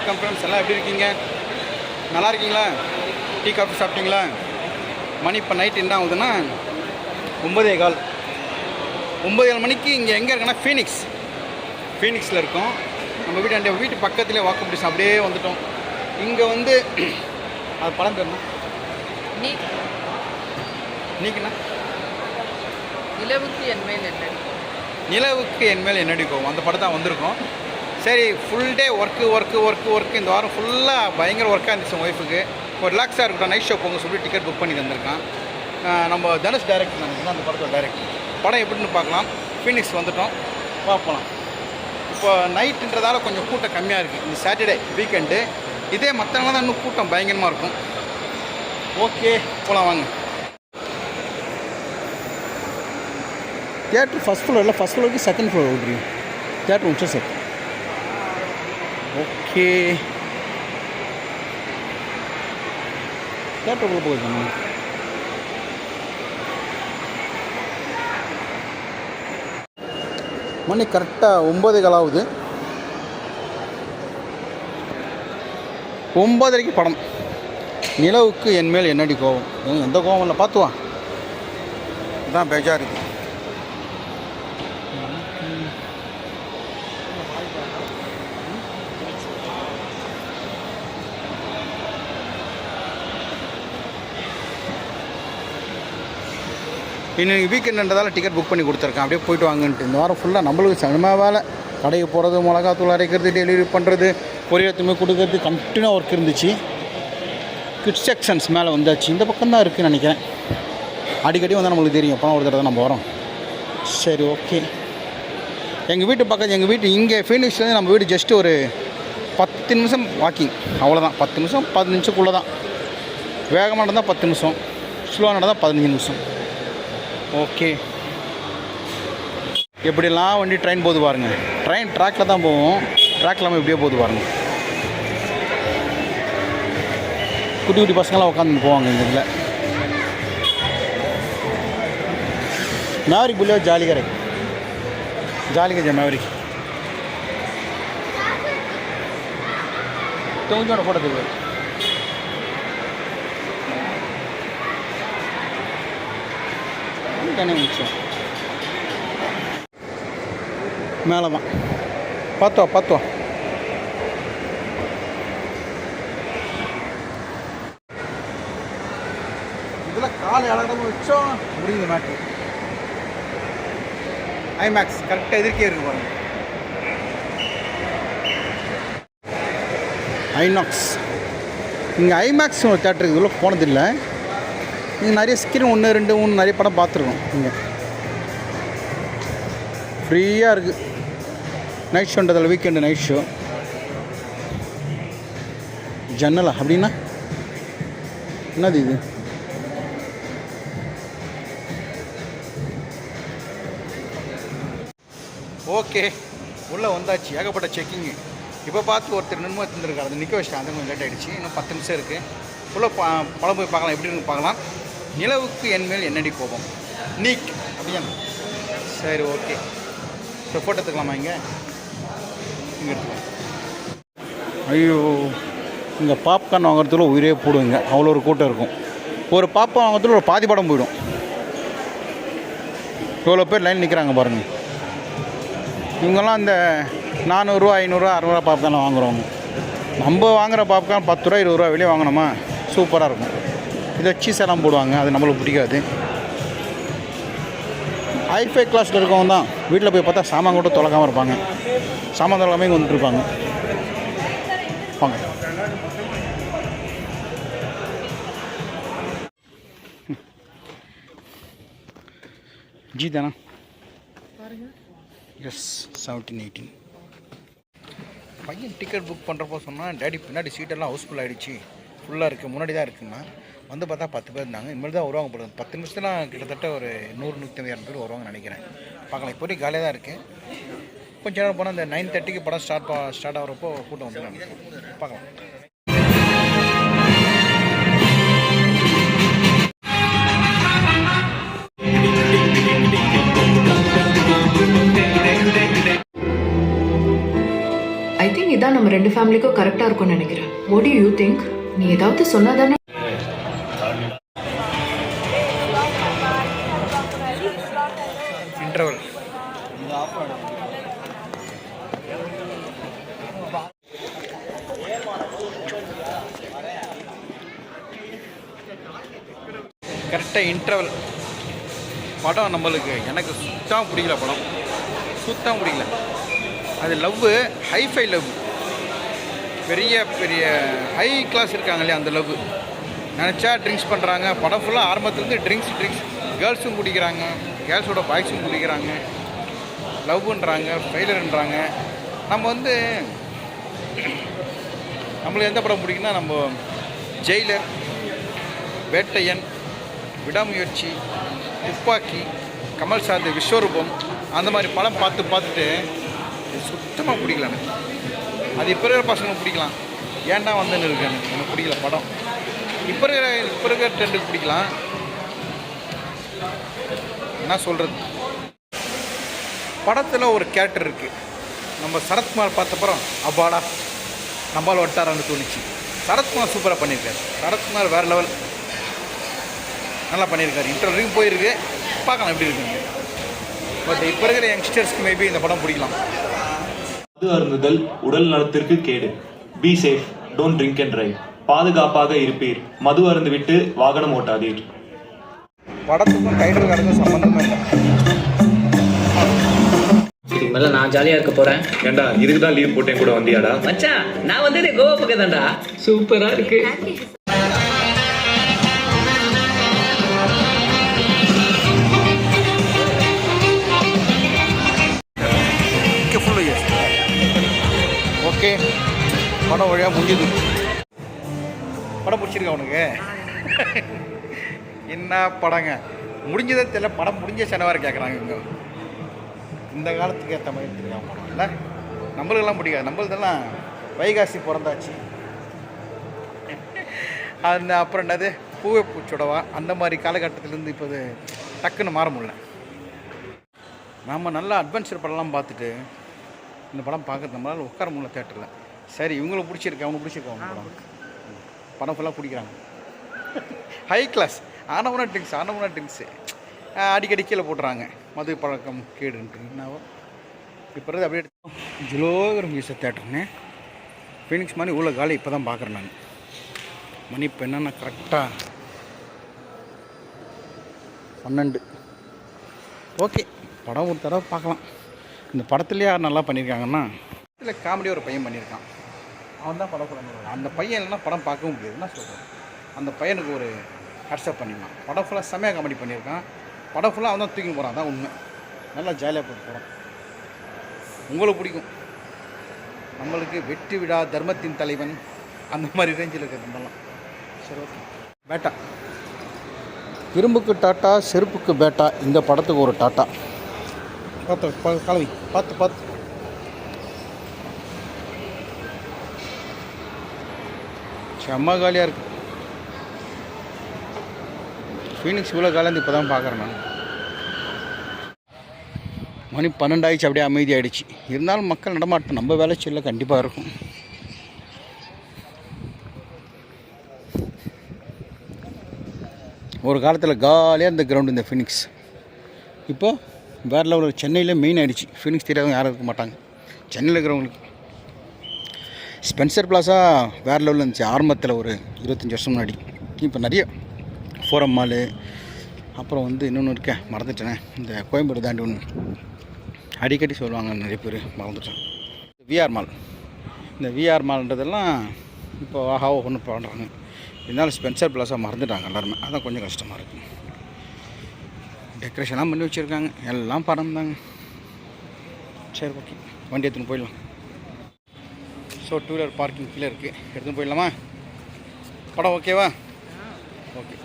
வணக்கம் ஃப்ரெண்ட்ஸ், எல்லாம் எப்படி இருக்கீங்க? நல்லா இருக்கீங்களா? டீ காஃபி சாப்பிட்டீங்களா? மணி இப்போ நைட் என்ன ஆகுதுன்னா 9:15. 9:15 மணிக்கு இங்கே எங்கே இருக்குன்னா ஃபீனிக்ஸில் இருக்கோம். நம்ம வீட்டு பக்கத்துலேயே வாக்கப் டிஸ்டன்ஸ் அப்படியே வந்துட்டோம். இங்கே வந்து அது படம் பேருண்ணா நீக்குண்ணா நிலவுக்கு என் மேல் என்னடி கோவம் அந்த படம் தான் வந்திருக்கோம். சரி, ஃபுல் டே ஒர்க்கு இந்த வாரம் ஃபுல்லாக பயங்கர ஒர்க்காக இருந்துச்சு. ஒய்ஃபுக்கு ஒரு ரிலாக்ஸாக இருக்கட்டும், நைட் ஷோ போங்க சொல்லி டிக்கெட் புக் பண்ணி தந்திருக்கான். நம்ம தனுஷ் டைரக்டர் நினைக்கிறேன் அந்த படத்தோட டைரக்டர். படம் எப்படின்னு பார்க்கலாம். ஃபீனிக்ஸ் வந்துட்டோம், பார்ப்போம். இப்போ நைட்டுன்றதால கொஞ்சம் கூட்டம் கம்மியாக இருக்குது. இந்த சாட்டர்டே வீக்கெண்டு. இதே மற்றவங்க தான் இன்னும் கூட்டம் பயங்கரமாக இருக்கும். ஓகே, போகலாம் வாங்க. தியேட்டர் ஃபஸ்ட் ஃப்ளோருக்கு செகண்ட் ஃப்ளோர் ஓடுறீங்க. தியேட்டர் முடிச்சா சார். ஓகே, தியேட்டருக்குள்ளே போயிருக்காங்க. மணி கரெக்டாக 9:15 ஆகுது. 9:30 படம். நிலவுக்கு என் மேல் என்னடி கோவம். எந்த கோவம் இல்லை, பார்த்துவா. இதுதான் பேஜார். இது இன்னைக்கு வீக்கெண்டுன்றதால டிக்கெட் புக் பண்ணி கொடுத்துருக்கேன். அப்படியே போய்ட்டு வாங்கன்ட்டு. இந்த வாரம் ஃபுல்லாக நம்மளுக்கு சினிமா வேலை. கடைக்கு போகிறது, மிளகாத்தூள் அரைக்கிறது, டெலிவரி பண்ணுறது, கொரியர் துணி கொடுக்கறது, கண்டினியூ ஒர்க் இருந்துச்சு. கிட்ஸ் செக்ஷன்ஸ் மேலே வந்தாச்சு. இந்த பக்கம் தான் இருக்குதுன்னு நினைக்கிறேன். அடிக்கடி வந்தால் நம்மளுக்கு தெரியும். அப்போ ஒரு தடவை தான் நம்ம வரோம். சரி, ஓகே. எங்கள் வீட்டு பக்கத்து எங்கள் வீட்டு இங்கே ஃபீனிக்ஸ்லேருந்து நம்ம வீடு ஜஸ்ட்டு ஒரு 10 நிமிஷம் வாக்கிங், அவ்வளோதான். 10 நிமிஷம் 10 நிமிஷத்துக்குள்ளே தான். வேகமாக நடந்தால் 10 நிமிஷம், ஸ்லோவாக நடந்தால் 15 நிமிஷம். ஓகே, எப்படிலாம் வண்டி ட்ரெயின் போது பாருங்கள். ட்ரெயின் ட்ராக்கில் தான் போவோம். ட்ராக் இல்லாமல் இப்படியே போது பாருங்கள். குட்டி குட்டி பசங்களாம் உட்காந்து போவாங்க இந்த இதில். மேவரிக் புள்ளியோ ஜாலிகரை மேவரிக் கொஞ்சோட போட்டதுக்கு தானே முடிச்சோம். மேலே தான் பார்த்தோம். இதில் காலை அழகாக வச்சோம். முடியுது மேட்ரு. ஐமேக்ஸ் கரெக்டாக எதிர்க்கே இருக்கு பாருங்க. ஐநாக்ஸ். இங்கே ஐமேக்ஸ் ஒரு தேட்டருக்கு இதுக்குள்ளே போனதில்லை. இங்கே நிறைய ஸ்க்ரீன் 1, 2, 3 நிறைய படம் பார்த்துருக்கோம். இங்கே ஃப்ரீயாக இருக்குது. நைட் ஷோன்றதில் வீக்கெண்டு நைட் ஷோ. ஜன்னலா அப்படின்னா என்னது இது? ஓகே, உள்ளே வந்தாச்சு. ஏகப்பட்ட செக்கிங்கு. இப்போ பார்த்து ஒருத்தர் நின்று தந்துருக்காரு. அது நிற்க வச்சுட்டாங்க. அது கொஞ்சம் லேட் ஆகிடுச்சு. இன்னும் 10 நிமிஷம் இருக்குது. உள்ளே படம் போய் பார்க்கலாம். எப்படி இருக்குன்னு பார்க்கலாம். நிலவுக்கு என் மேல் என்னடி கோபம். நீக் அப்படியா? சரி, ஓகே. ஸோ ஃபோட்டோ எடுத்துக்கலாமா? இங்கே எடுத்துக்கலாம். ஐயோ, இங்கே பாப்கார்ன் வாங்குறதுல உயிரே போடுவீங்க. அவ்வளோ ஒரு கூட்டம் இருக்கும். ஒரு பாப்கார்ன் வாங்குறதுல ஒரு பாதி படம் போயிடும். எவ்வளோ பேர் லைன் நிற்கிறாங்க பாருங்கள். இவங்கெல்லாம் இந்த 400 500 600 பாப்கார்ன் வாங்குறவங்க. நம்ம வாங்குகிற பாப்கார்ன் 10 ரூபா 20 ரூபா வெளியே வாங்கினோமா சூப்பராக இருக்கும். இதை சீஸ் எல்லாம் போடுவாங்க. அது நம்மளுக்கு பிடிக்காது. ஹைஃபை கிளாஸில் இருக்கவங்க தான் வீட்டில் போய் பார்த்தா சாமான் கூட தொலைக்காமல் இருப்பாங்க. சாமான் தொலைக்காமல் இங்கே வந்துட்டுருப்பாங்க. வாங்க. ஜி தானா? எஸ், 17, 18. பையன் டிக்கெட் புக் பண்ணுறப்போ சொன்னால், டேடி பின்னாடி சீட்டெல்லாம் ஹவுஸ்ஃபுல் ஆகிடுச்சு, ஃபுல்லாக இருக்குது, முன்னாடி தான் இருக்குன்னா. வந்து பார்த்தா 10 பேர் இருந்தாங்க. இனிமேல் தான் வருவாங்க போடுறது. 10 நிமிஷத்துலாம் கிட்டத்தட்ட ஒரு 100, 150, 200 பேர் வருவாங்கன்னு நினைக்கிறேன். பார்க்கலாம். இப்போதைக்கு காலியாக தான் இருக்குது. கொஞ்சம் நேரம் போனால் இந்த 9:30க்கு படம் ஸ்டார்ட் ஆகிறப்போ கூட்டம் வந்துடுறாங்க. பார்க்கலாம். இதான் நம்ம நம்ம ரெண்டு ஃபேமிலிக்கும் கரெக்டாக இருக்கும்னு நினைக்கிறேன். What to you think? நீ ஏதாவது சொன்னாதானே. இன்டர்வல் கரெக்டாக இன்டர்வல். படம் நம்மளுக்கு எனக்கு சுத்தமாக பிடிக்கல. படம் சுத்தமாக பிடிக்கல. அது லவ்வு ஹைஃபை லவ், பெரிய பெரிய ஹை கிளாஸ் இருக்காங்க இல்லையா, அந்த லவ். நினச்சா ட்ரிங்க்ஸ் பண்ணுறாங்க. படம் ஃபுல்லாக ஆரம்பத்துலேருந்து ட்ரிங்க்ஸ் கேர்ள்ஸும் குடிக்கிறாங்க, கேர்ள்ஸோட பாய்ஸும் குடிக்கிறாங்க, லவ்ன்றாங்க, ஃபெயிலருன்றாங்க. நம்ம வந்து நம்மளுக்கு எந்த படம் பிடிக்குன்னா, நம்ம ஜெயிலர், வேட்டையன், விடாமுயற்சி, துப்பாக்கி, கமல் சாத், விஸ்வரூபம், அந்த மாதிரி படம் பார்த்துட்டு சுத்தமாக பிடிக்கல எனக்கு. அது இப்போ இருக்கிற பசங்களுக்கு பிடிக்கலாம், ஏன்டா வந்துன்னு இருக்கு. எனக்கு பிடிக்கல படம். இப்போ இருக்கிற ட்ரெண்டுக்கு பிடிக்கலாம். என்ன சொல்கிறது, படத்தில் ஒரு கேரக்டர் இருக்குது. நம்ம சரத்குமார் பார்த்தப்பறம் அப்பாடா நம்மளால் வட்டாரான்னு தோணுச்சு. சரத்குமார் சூப்பராக பண்ணியிருக்காரு. சரத்குமார் வேறு லெவல், நல்லா பண்ணியிருக்காரு. இன்டர்வியூ போயிருக்கு, பார்க்கலாம் எப்படி இருக்குங்க. பட் இப்போ இருக்கிற யங்ஸ்டர்ஸ்க்கு மேபி இந்த படம் பிடிக்கலாம். மது அருந்துதல் உடல் நலத்திற்கு கேடு. Be safe, don't drink and drive. பாதுகாப்பாக இருப்பீர், மது அருந்து விட்டு வாகனம் ஓட்டாதீர். படத்துக்கும் டைட்டில் கார்டுக்கும் சம்பந்தமே இல்லை. இதுக்கு மேல நான் ஜாலியா இருக்க போறேன். ஏண்டா இதுக்கு தான் லீவ் போட்டேன் கூட வந்தியாடா? மச்சான் நான் வந்ததே கோவா பக்கம் தான்டா. சூப்பரா இருக்கு. ஓகே, படம் வழியாக முடிஞ்சுது. படம் பிடிச்சிருக்கா உனக்கு? என்ன படங்க முடிஞ்சதே தெரியல. படம் முடிஞ்ச சனவாரம் கேட்குறாங்க இவங்க. இந்த காலத்துக்கு ஏற்ற மாதிரி தெரியாம படம் இல்லை. நம்மளுக்கெல்லாம் பிடிக்காது. நம்மளதெல்லாம் வைகாசி பிறந்தாச்சு. அந்த அப்புறம் என்னது பூவை பூச்சோடவா, அந்த மாதிரி காலகட்டத்திலேருந்து இப்போ டக்குன்னு மாற முடியல. நம்ம நல்லா அட்வென்ச்சர் படம்லாம் பார்த்துட்டு இந்த படம் பார்க்குறது நம்மளால் உட்கார முடியல தேட்டரில். சரி, இவங்களுக்கு பிடிச்சிருக்கு, அவனுக்கு பிடிச்சிருக்கு. அவங்க படம் ஃபுல்லாக பிடிக்கிறாங்க. ஹை கிளாஸ் ஆனவனா ட்ரிங்க்ஸு அடிக்கடி கீழே போட்டுறாங்க. மது பழக்கம் கேடுன்ட்டு என்னவோ இப்போ அப்படியே ஜுலோகர் மியூசிக் தேட்டருன்னு ஃபீனிக்ஸ் மாதிரி உள்ள காலி இப்போ தான் பார்க்குறேன் நான். மணி இப்போ என்னென்னா கரெக்டாக 12. ஓகே, படம் ஒரு தடவை பார்க்கலாம். இந்த படத்துலேயே யார் நல்லா பண்ணியிருக்காங்கன்னா, இதில் காமெடியாக ஒரு பையன் பண்ணியிருக்கான். அவன் தான் படம் பண்ணுவான். அந்த பையன் இல்லைன்னா படம் பார்க்கவும் முடியாது. என்ன சொல்கிறேன், அந்த பையனுக்கு ஒரு ஹட்ஸ்அப் பண்ணிடலாம். படம் ஃபுல்லாக செம்மையாக காமெடி பண்ணியிருக்கான். படம் ஃபுல்லாக அவன் தான் தூக்கி போகிறான். தான் உண்மை. நல்லா ஜாலியாக போட்டு போகிறான். உங்களுக்கு பிடிக்கும். நம்மளுக்கு வெற்றி விழா, தர்மத்தின் தலைவன், அந்த மாதிரி ரேஞ்சில் இருக்கிறதுலாம். சரி, ஓகே. பேட்டா, இரும்புக்கு டாட்டா, செருப்புக்கு பேட்டா. இந்த படத்துக்கு ஒரு டாட்டா. பார்த்து கலவி பார்த்து செம்ம காலியாக இருக்குது. ஃபீனிக்ஸ் இவ்வளோ காலேருந்து இப்போ தான் பார்க்குறேன் நான். மணி 12 ஆயிடுச்சு. அப்படியே அமைதி ஆகிடுச்சு. இருந்தாலும் மக்கள் நடமாட்டம் நம்ம வேலை சொல்ல கண்டிப்பாக இருக்கும். ஒரு காலத்தில் காலியாக இந்த கிரவுண்டு இந்த ஃபீனிக்ஸ். இப்போ வேறு லெவலில் சென்னையில் மெயின் ஆகிடுச்சு. ஃபீனிக்ஸ் தெரியாதவங்க யாரும் இருக்க மாட்டாங்க. சென்னையில் இருக்கிறவங்களுக்கு ஸ்பென்சர் பிளாஸா வேறு லெவலில் இருந்துச்சு ஆரம்பத்தில், ஒரு 25 வருஷம் முன்னாடி. இப்போ நிறைய ஃபோரம் மாலு, அப்புறம் இன்னொன்று இருக்கேன் மறந்துட்டேனே, இந்த கோயம்பேடு தாண்டி ஒன்று அடிக்கடி சொல்லுவாங்க நிறைய பேர், மறந்துட்டேன். VR mall. இந்த விஆர் மால்ன்றதெல்லாம் இப்போ ஆஹாவோ ஒன்று பண்ணுறாங்க. இருந்தாலும் ஸ்பென்சர் பிளாஸாக மறந்துட்டாங்க எல்லாருமே. அதான் கொஞ்சம் கஷ்டமாக இருக்குது. டெக்கரேஷன்லாம் பண்ணி வச்சுருக்காங்க, எல்லாம் பறந்தாங்க. சரி, ஓகே, வண்டி எடுத்துன்னு போயிடலாம். ஸோ 2 வீலர் பார்க்கிங் கீழே இருக்குது, எடுத்துன்னு போயிடலாமா? படம் ஓகேவா? ஓகே.